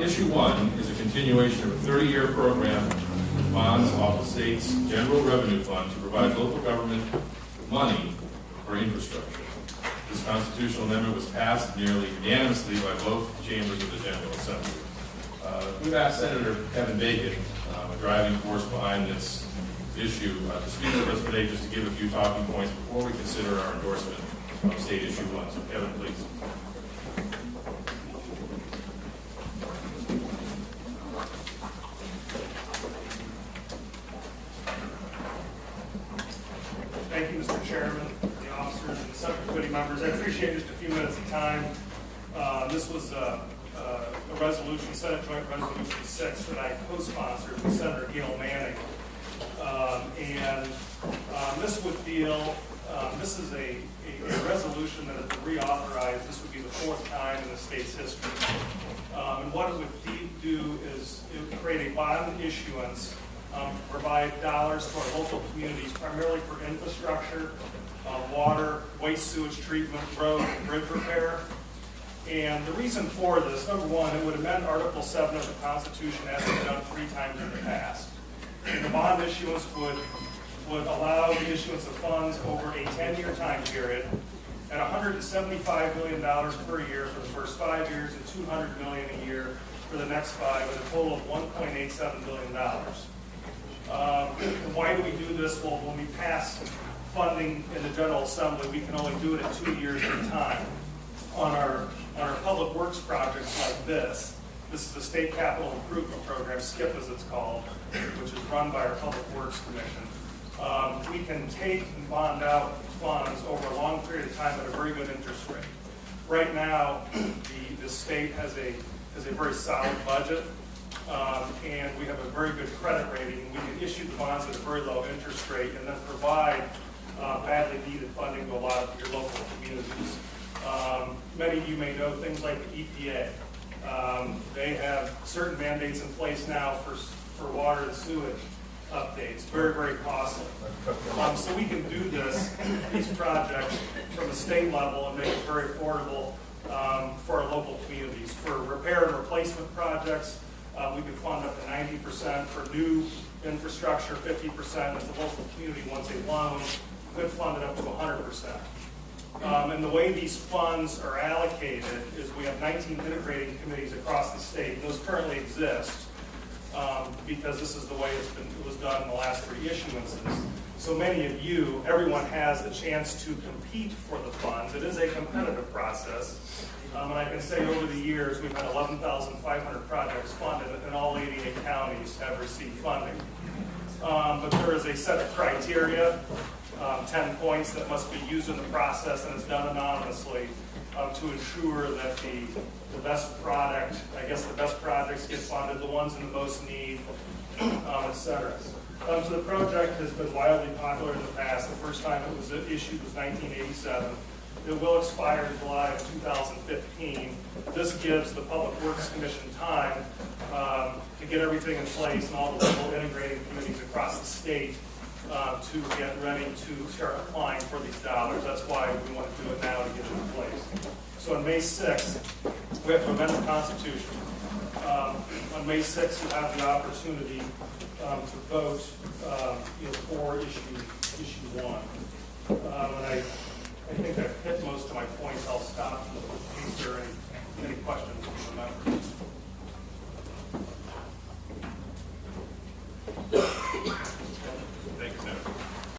Issue 1 is a continuation of a 30-year program with bonds off the state's general revenue fund to provide local government money for infrastructure. This constitutional amendment was passed nearly unanimously by both chambers of the General Assembly. We've asked Senator Kevin Bacon, a driving force behind this issue, to speak with us today just to give a few talking points before we consider our endorsement of State Issue 1. So Kevin, please. Thank you, Mr. Chairman, the officers, and the subcommittee members. I appreciate just a few minutes of time. This was a resolution, Senate Joint Resolution 6, that I co-sponsored with Senator Gail Manning. This would deal, this is a resolution that has been reauthorized. This would be the 4th time in the state's history. And what it would do is it would create a bond issuance to provide dollars to our local communities, primarily for infrastructure, water, waste sewage treatment, road, and bridge repair. And the reason for this, number one, it would amend Article 7 of the Constitution as we've done 3 times in the past. And the bond issuance would allow the issuance of funds over a 10-year time period at $175 million per year for the first 5 years and $200 million a year for the next 5, with a total of $1.87 billion. Why do we do this? Well, when we pass funding in the General Assembly, we can only do it at 2 years at a time. On our public works projects like this is the State Capital Improvement Program, SKIP as it's called, which is run by our Public Works Commission. We can take and bond out funds over a long period of time at a very good interest rate. Right now, the state has a very solid budget. And we have a very good credit rating. We can issue the bonds at a very low interest rate and then provide badly needed funding to a lot of your local communities. Many of you may know things like the EPA. They have certain mandates in place now for water and sewage updates. Very, very costly. So we can do these projects from the state level and make it very affordable for our local communities. For repair and replacement projects, we can fund up to 90% for new infrastructure, 50% if the local community wants a loan, could fund it up to 100%. And the way these funds are allocated is we have 19 integrating committees across the state. Those currently exist because this is the way it was done in the last 3 issuances. So many of you, everyone has the chance to compete for the funds. It is a competitive process. And I can say over the years, we've had 11,500 projects funded, and all 88 counties have received funding. But there is a set of criteria, 10 points that must be used in the process, and it's done anonymously to ensure that the best product, I guess the best projects get funded, the ones in the most need, et cetera. So the project has been wildly popular in the past. The first time it was issued was 1987. It will expire in July of 2015. This gives the Public Works Commission time to get everything in place and all the local integrating committees across the state to get ready to start applying for these dollars. That's why we want to do it now to get it in place. So on May 6th, we have to amend the Constitution. On May 6th, you have the opportunity to vote for issue 1. And I think I've hit most of my points. I'll stop in case there are any questions from the members.